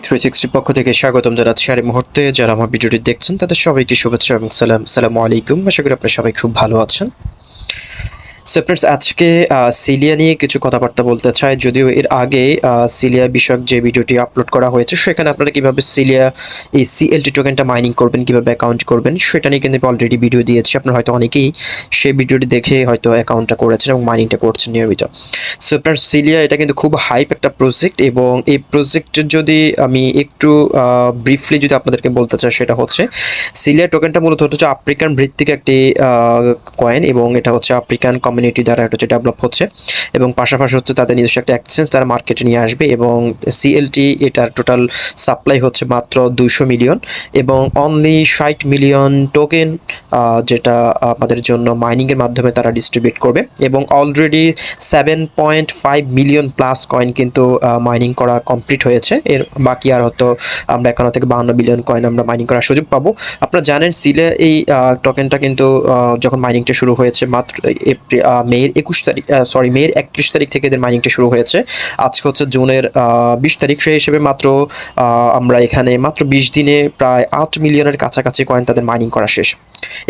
360 পক্ষ থেকে স্বাগতম জানাচ্ছি। আর এই মুহূর্তে যারা আমার ভিডিওটি দেখছেন তাদের সবাইকে শুভেচ্ছা এবং সালামু আলাইকুম। আশা করি আপনারা সবাই খুব ভালো আছেন। সো ফ্রেন্ডস, আজকে সিলিয়া নিয়ে কিছু কথাবার্তা বলতে চাই। যদিও এর আগে সিলিয়া বিষয়ক যে ভিডিওটি আপলোড করা হয়েছে সেখানে আপনারা কীভাবে সিলিয়া এই CLT টোকেনটা মাইনিং করবেন, কীভাবে অ্যাকাউন্ট করবেন সেটা নিয়ে কিন্তু অলরেডি ভিডিও দিয়েছি। আপনারা হয়তো অনেকেই সেই ভিডিওটি দেখে হয়তো অ্যাকাউন্টটা করেছেন এবং মাইনিংটা করছেন নিয়মিত। সো ফ্রেন্ডস, সিলিয়া এটা কিন্তু খুব হাইপ একটা প্রজেক্ট এবং এই প্রজেক্টের যদি আমি একটু ব্রিফলি যদি আপনাদেরকে বলতে চাই সেটা হচ্ছে সিলিয়া টোকেনটা মূলত হচ্ছে আফ্রিকান ভিত্তিক একটি কয়েন এবং এটা হচ্ছে আফ্রিকান কমিউনিটি দ্বারা এটা হচ্ছে ডেভেলপ হচ্ছে এবং পাশাপাশি হচ্ছে তাদের নিজস্ব একটা এক্সচেঞ্জ তারা মার্কেটে নিয়ে আসবে এবং CLT এটার টোটাল সাপ্লাই হচ্ছে মাত্র 200 মিলিয়ন এবং অনলি 60 মিলিয়ন টোকেন যেটা আমাদের জন্য মাইনিংয়ের মাধ্যমে তারা ডিস্ট্রিবিউট করবে এবং অলরেডি 7.5 মিলিয়ন প্লাস কয়েন কিন্তু মাইনিং করা কমপ্লিট হয়েছে। এর বাকি আর হয়তো আমরা 51 থেকে 52 বিলিয়ন কয়েন আমরা মাইনিং করার সুযোগ পাবো। আপনারা জানেন সিলিয়া এই টোকেনটা কিন্তু যখন মাইনিংটা শুরু হয়েছে মাত্র মেয়ের 31 তারিখ থেকে এদের মাইনিংটা শুরু হয়েছে। আজকে হচ্ছে জুনের 20 তারিখ, সেই হিসেবে মাত্র আমরা এখানে মাত্র 20 দিনে প্রায় 8 মিলিয়নের কাছাকাছি কয়েন তাদের মাইনিং করা শেষ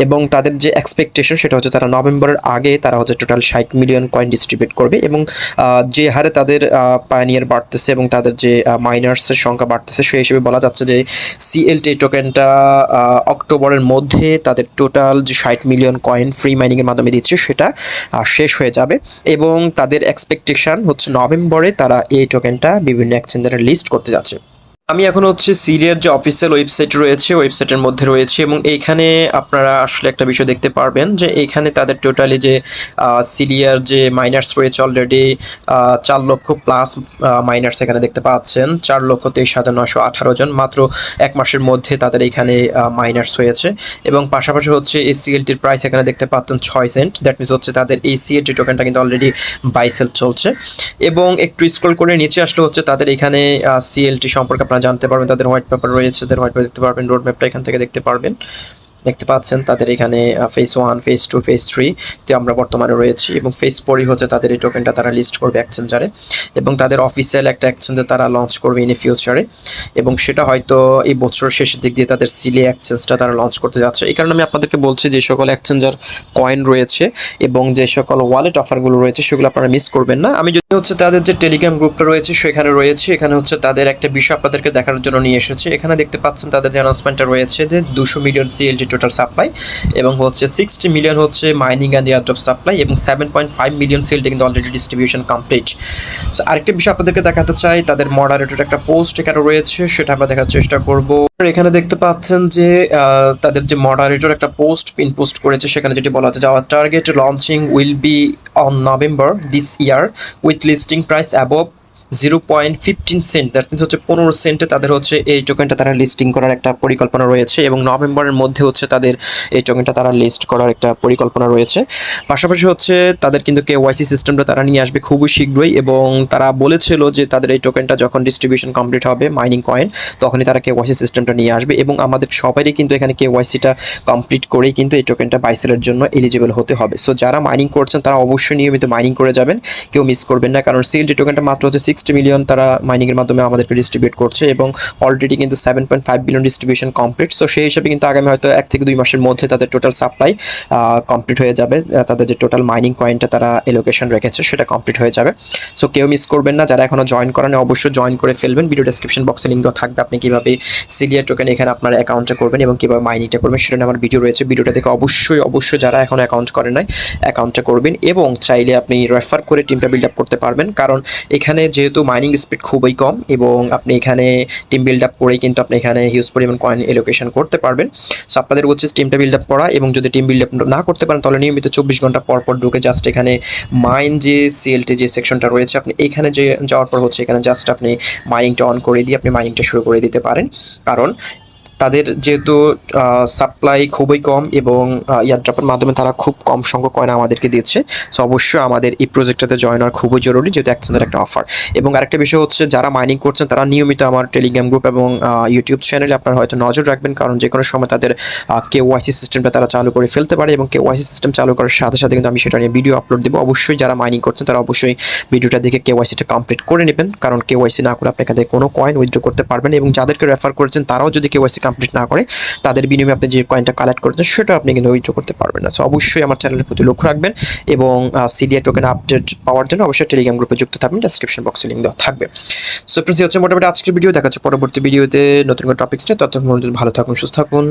এবং তাদের যে এক্সপেকটেশন সেটা হচ্ছে তারা নভেম্বরের আগে তারা হচ্ছে টোটাল 60 মিলিয়ন কয়েন ডিস্ট্রিবিউট করবে এবং যে হারে তাদের পায়োনিয়ার বাড়তেছে এবং তাদের যে মাইনার্সের সংখ্যা বাড়তেছে সেই হিসেবে বলা যাচ্ছে যে CLT টোকেনটা অক্টোবরের মধ্যে তাদের টোটাল যে 60 মিলিয়ন কয়েন ফ্রি মাইনিংয়ের মাধ্যমে দিচ্ছে সেটা শেষ হয়ে যাবে এবং তাদের এক্সপেকটেশন হচ্ছে নভেম্বরে তারা এই টোকেনটা বিভিন্ন এক্সচেঞ্জে লিস্ট করতে যাচ্ছে। আমি এখন হচ্ছে সিলিয়ার যে অফিসিয়াল ওয়েবসাইট রয়েছে ওয়েবসাইটের মধ্যে রয়েছে এবং এইখানে আপনারা আসলে একটা বিষয় দেখতে পারবেন যে এইখানে তাদের টোটালি যে সিলিয়ার যে মাইনার্স রয়েছে অলরেডি 4 লক্ষ প্লাস মাইনার্স এখানে দেখতে পাচ্ছেন। 4,23,918 জন মাত্র এক মাসের মধ্যে তাদের এখানে মাইনার্স হয়েছে এবং পাশাপাশি হচ্ছে এই CLTর প্রাইস এখানে দেখতে পাচ্ছেন 6 সেন্ট। দ্যাট মিনস হচ্ছে তাদের এই CLT টোকেনটা কিন্তু অলরেডি বাই সেল চলছে এবং একটু স্ক্রল করে নিচে আসলে হচ্ছে তাদের এখানে CLT সম্পর্কে জানতে পারবেন। তাদের হোয়াইট পেপার রয়েছে, তাদের হোয়াইট পেপার দেখতে পারবেন, রোড ম্যাপটা এখান থেকে দেখতে পারবেন, দেখতে পাচ্ছেন তাদের এখানে ফেজ 1, ফেজ 2, ফেজ 3 তে আমরা বর্তমানে রয়েছি এবং ফেজ 4 হচ্ছে তাদের এই টোকেনটা তারা লিস্ট করবে এক্সচেঞ্জারে এবং তাদের অফিসিয়াল একটা এক্সচেঞ্জে তারা লঞ্চ করবে ইন ফিউচারে এবং সেটা হয়তো এই বছরের শেষের দিক দিয়ে তাদের সিলিয়া এক্সচেঞ্জটা তারা লঞ্চ করতে যাচ্ছে। এই কারণে আমি আপনাদেরকে বলছি যে সকল এক্সচেঞ্জার কয়েন রয়েছে এবং যে সকল ওয়ালেট অফারগুলো রয়েছে সেগুলো আপনারা মিস করবেন না। আমি যদি হচ্ছে তাদের যে টেলিগ্রাম গ্রুপটা রয়েছে সেখানে রয়েছে, এখানে হচ্ছে তাদের একটা বিষয় আপনাদেরকে দেখানোর জন্য নিয়ে এসেছে। এখানে দেখতে পাচ্ছেন তাদের যে অ্যানাউন্সমেন্টটা রয়েছে যে 200 মিলিয়ন CLT টোটাল সাপ্লাই এবং হচ্ছে 60 মিলিয়ন হচ্ছে মাইনিং অ্যান্ড এয়ারড্রপ সাপ্লাই এবং 7.5 মিলিয়ন CLT কিন্তু অলরেডি ডিস্ট্রিবিউশন কমপ্লিট। সো আরেকটা বিষয় আপনাদেরকে দেখাতে চাই, তাদের মডারেটর একটা পোস্ট এখানে রয়েছে সেটা আমরা দেখার চেষ্টা করব। এখানে দেখতে পাচ্ছেন যে তাদের যে মডারেটর একটা পিন পোস্ট করেছে সেখানে যেটি বলা হচ্ছে our target launching will be on November this year with listing price above 0.15 cent. That means হচ্ছে 15 সেন্টে তাদের হচ্ছে এই টোকেনটা তারা লিস্টিং করার একটা পরিকল্পনা রয়েছে এবং নভেম্বরের মধ্যে হচ্ছে তাদের এই টোকেনটা তারা লিস্ট করার একটা পরিকল্পনা রয়েছে। পাশাপাশি হচ্ছে তাদের কিন্তু KYC সিস্টেমটা তারা নিয়ে আসবে খুবই শীঘ্রই এবং তারা বলেছিল যে তাদের এই টোকেনটা যখন ডিস্ট্রিবিউশন কমপ্লিট হবে মাইনিং কয়েন তখনই তারা KYC সিস্টেমটা নিয়ে আসবে এবং আমাদের সবারই কিন্তু এখানে KYCটা কমপ্লিট করেই কিন্তু এই টোকেনটা বাইসেলের জন্য এলিজিবল হতে হবে। সো যারা মাইনিং করছেন তারা অবশ্যই নিয়মিত মাইনিং করে যাবেন, কেউ মিস করবেন না, কারণ CLT টোকেনটা মাত্র হচ্ছে 60 মিলিয়ন তারা মাইনিংয়ের মাধ্যমে আমাদেরকে ডিস্ট্রিবিউট করছে এবং অলরেডি কিন্তু 7.5 বিলিয়ন ডিস্ট্রিবিউশন কমপ্লিট। সো সেই হিসাবে কিন্তু আগামী হয়তো 1 থেকে 2 মাসের মধ্যে তাদের টোটাল সাপ্লাই কমপ্লিট হয়ে যাবে, তাদের যে টোটাল মাইনিং কয়েনটা তারা এলোকেশন রেখেছে সেটা কমপ্লিট হয়ে যাবে। সো কেউ মিস করবেন না, যারা এখনও জয়েন করেন অবশ্যই জয়েন করে ফেলবেন। ভিডিও ডেসক্রিপশন বক্সে লিঙ্ক দেওয়া থাকবে, আপনি কীভাবে সিলিয়া টোকেন এখানে আপনার অ্যাকাউন্টটা করবেন এবং কীভাবে মাইনিংটা করবেন সেটা নিয়ে আমার ভিডিও রয়েছে। ভিডিওটা দেখে অবশ্যই যারা এখনও অ্যাকাউন্ট করেন নাই অ্যাকাউন্টটা করবেন এবং চাইলে আপনি রেফার করে টিমটা বিল্ড আপ করতে পারবেন, কারণ এখানে যেহেতু মাইনিং স্পিড খুবই কম এবং আপনি এখানে টিম বিল্ড আপ করেই কিন্তু আপনি এখানে হিউজ পরিমাণ কয়েন এলোকেশন করতে পারবেন। সো আপনাদের উচিত টিমটা বিল্ড আপ করা এবং যদি টিম বিল্ড আপ না করতে পারেন তাহলে নিয়মিত 24 ঘন্টা পর ঢুকে জাস্ট এখানে মাইন যে CLT যে সেকশনটা রয়েছে আপনি এখানে যে যাওয়ার পর হচ্ছে এখানে জাস্ট আপনি মাইনিংটা অন করে দিয়ে আপনি মাইনিংটা শুরু করে দিতে পারেন, কারণ তাদের যেহেতু সাপ্লাই খুবই কম এবং ইয়ারড্রপের মাধ্যমে তারা খুব কম সংখ্যক কয়েন আমাদেরকে দিচ্ছে। সো অবশ্যই আমাদের এই প্রজেক্টটাতে জয়েন হওয়ার খুবই জরুরি, যেহেতু এক্সচেঞ্জের একটা অফার। এবং আরেকটা বিষয় হচ্ছে, যারা মাইনিং করছেন তারা নিয়মিত আমার টেলিগ্রাম গ্রুপ এবং ইউটিউব চ্যানেলে আপনারা হয়তো নজর রাখবেন, কারণ যে কোনো সময় তাদের কেওয়াইসি সিস্টেমটা তারা চালু করে ফেলতে পারে, এবং কেওয়াইসি সিস্টেম চালু করার সাথে সাথে কিন্তু আমি সেটা নিয়ে ভিডিও আপলোড দেবো। অবশ্যই যারা মাইনিং করছেন তারা অবশ্যই ভিডিওটা দেখে কেওয়াইসিটা কমপ্লিট করে নেবেন, কারণ কেওয়াইসি না করে আপনি এখান থেকে কোনো কয়েন উইথড্র করতে পারবেন। এবং যাদেরকে রেফার করেছেন তারাও যদি কেওয়াইসি কমপ্লিট না করে, তাদের বিনিময়ে আপনি যে কয়েনটা কালেক্ট করছেন সেটা আপনি কিন্তু উইথড্র করতে পারবেন না। সো অবশ্যই আমার চ্যানেলের প্রতি লক্ষ্য রাখবেন, এবং সিডিআই টোকেন আপডেট পাওয়ার জন্য অবশ্যই টেলিগ্রাম গ্রুপে যুক্ত থাকবেন, ডেসক্রিপশন বক্সে লিঙ্ক দেওয়া থাকবে। সো ফ্রেন্ডস, হচ্ছে মোটামুটি আজকের ভিডিও। দেখা হচ্ছে পরবর্তী ভিডিওতে নতুন কোনো টপিক্স নিয়ে। ততক্ষণ পর্যন্ত ভালো থাকুন, সুস্থ থাকুন।